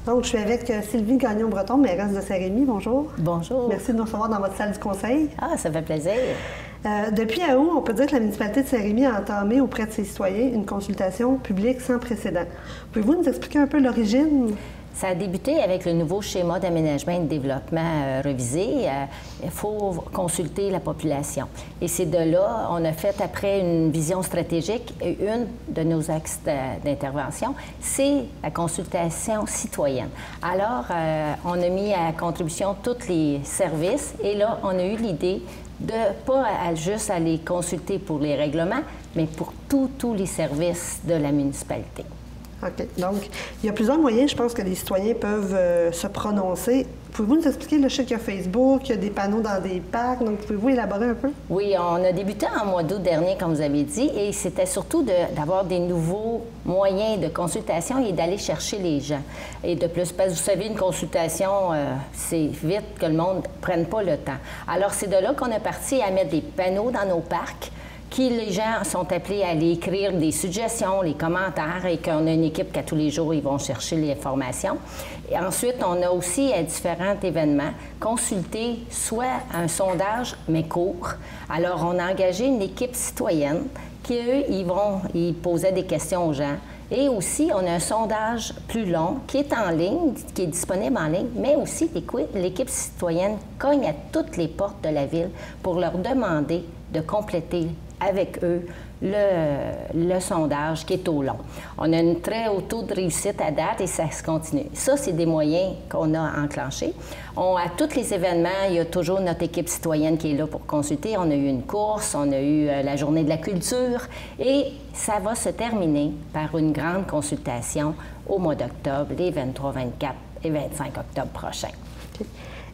Donc, je suis avec Sylvie Gagnon-Breton, mairesse de Saint-Rémy. Bonjour. Bonjour. Merci de nous recevoir dans votre salle du conseil. Ah, ça fait plaisir. Depuis août, on peut dire que la municipalité de Saint-Rémy a entamé auprès de ses citoyens une consultation publique sans précédent. Pouvez-vous nous expliquer un peu l'origine? Ça a débuté avec le nouveau schéma d'aménagement et de développement revisé. Il faut consulter la population. Et c'est de là, on a fait après une vision stratégique et une de nos axes d'intervention, c'est la consultation citoyenne. Alors, on a mis à contribution tous les services et là, on a eu l'idée de pas juste aller consulter pour les règlements, mais pour tous les services de la municipalité. OK. Donc, il y a plusieurs moyens, je pense, que les citoyens peuvent se prononcer. Pouvez-vous nous expliquer? Je sais qu'il y a Facebook, il y a des panneaux dans des parcs, donc pouvez-vous élaborer un peu? Oui, on a débuté en mois d'août dernier, comme vous avez dit, et c'était surtout d'avoir des nouveaux moyens de consultation et d'aller chercher les gens. Et de plus, parce que vous savez, une consultation, c'est vite que le monde ne prenne pas le temps. Alors, c'est de là qu'on est parti à mettre des panneaux dans nos parcs, les gens sont appelés à aller écrire des suggestions, les commentaires, et qu'on a une équipe qu'à tous les jours, ils vont chercher les informations. Et ensuite, on a aussi à différents événements consulté soit un sondage, mais court. Alors, on a engagé une équipe citoyenne qui, eux, ils posaient des questions aux gens. Et aussi, on a un sondage plus long qui est en ligne, qui est disponible en ligne, mais aussi l'équipe citoyenne cogne à toutes les portes de la ville pour leur demander de compléter avec eux le sondage qui est au long. On a un très haut taux de réussite à date et ça se continue. Ça, c'est des moyens qu'on a enclenchés. À tous les événements, il y a toujours notre équipe citoyenne qui est là pour consulter. On a eu une course, on a eu la journée de la culture et ça va se terminer par une grande consultation au mois d'octobre, les 23, 24 et 25 octobre prochains. Okay.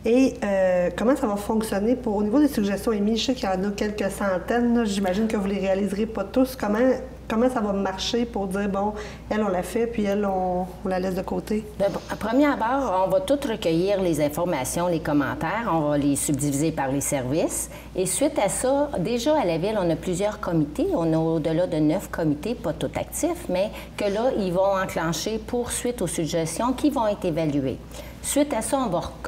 Et comment ça va fonctionner au niveau des suggestions émises? Je sais qu'il y en a quelques centaines. J'imagine que vous ne les réaliserez pas tous. Comment ça va marcher pour dire, bon, elle, on l'a fait, puis elle, on la laisse de côté? À premier abord, on va tout recueillir les informations, les commentaires. On va les subdiviser par les services. Et suite à ça, déjà à la Ville, on a plusieurs comités. On a au-delà de 9 comités, pas tous actifs, mais que là, ils vont enclencher suite aux suggestions qui vont être évaluées. Suite à ça,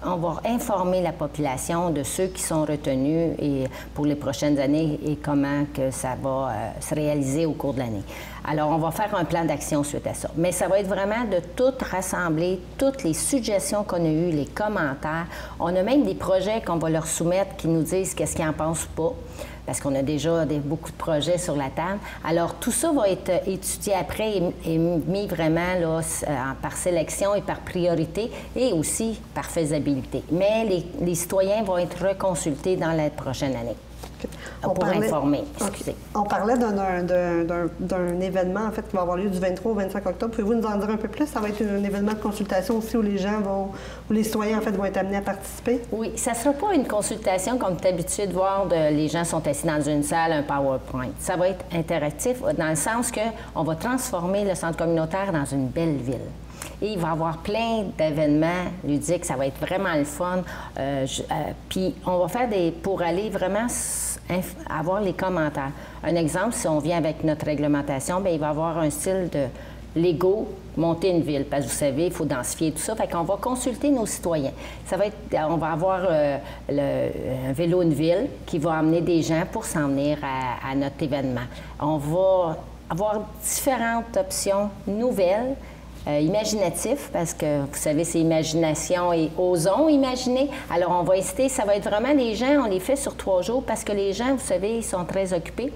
on va informer la population de ceux qui sont retenus et pour les prochaines années et comment que ça va se réaliser au cours de l'année. Alors, on va faire un plan d'action suite à ça. Mais ça va être vraiment de tout rassembler, toutes les suggestions qu'on a eues, les commentaires. On a même des projets qu'on va leur soumettre qui nous disent qu'est-ce qu'ils en pensent ou pas, parce qu'on a déjà beaucoup de projets sur la table. Alors, tout ça va être étudié après et mis vraiment là, par sélection et par priorité et aussi par faisabilité. Mais les citoyens vont être reconsultés dans la prochaine année. Pour informer. Okay. On parlait d'un événement, en fait, qui va avoir lieu du 23 au 25 octobre. Pouvez-vous nous en dire un peu plus? Ça va être un événement de consultation aussi où les gens où les citoyens, en fait, vont être amenés à participer? Oui, ça ne sera pas une consultation comme tu es habitué de voir, les gens sont assis dans une salle, un PowerPoint. Ça va être interactif dans le sens qu'on va transformer le centre communautaire dans une belle ville. Et il va y avoir plein d'événements ludiques, ça va être vraiment le fun. Puis on va faire pour aller vraiment avoir les commentaires. Un exemple, si on vient avec notre réglementation, bien, il va y avoir un style de Lego, monter une ville, parce que vous savez, il faut densifier tout ça. Fait qu'on va consulter nos citoyens. On va avoir un vélo une ville qui va amener des gens pour s'en venir à notre événement. On va avoir différentes options nouvelles, imaginatif, parce que, vous savez, c'est imagination et osons imaginer. Alors, on va inciter, ça va être vraiment les gens, on les fait sur 3 jours, parce que les gens, vous savez, ils sont très occupés.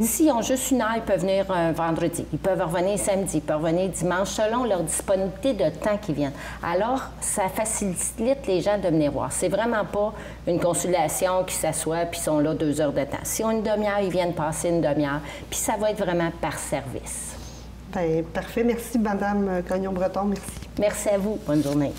S'ils ont juste une heure, ils peuvent venir un vendredi, ils peuvent revenir samedi, ils peuvent revenir dimanche, selon leur disponibilité de temps qu'ils viennent. Alors, ça facilite les gens de venir voir. C'est vraiment pas une consultation qui s'assoit puis sont là 2 heures de temps. Si on a une demi-heure, ils viennent passer une demi-heure, puis ça va être vraiment par service. Bien, parfait. Merci, Madame Gagnon-Breton. Merci. Merci à vous. Bonne journée.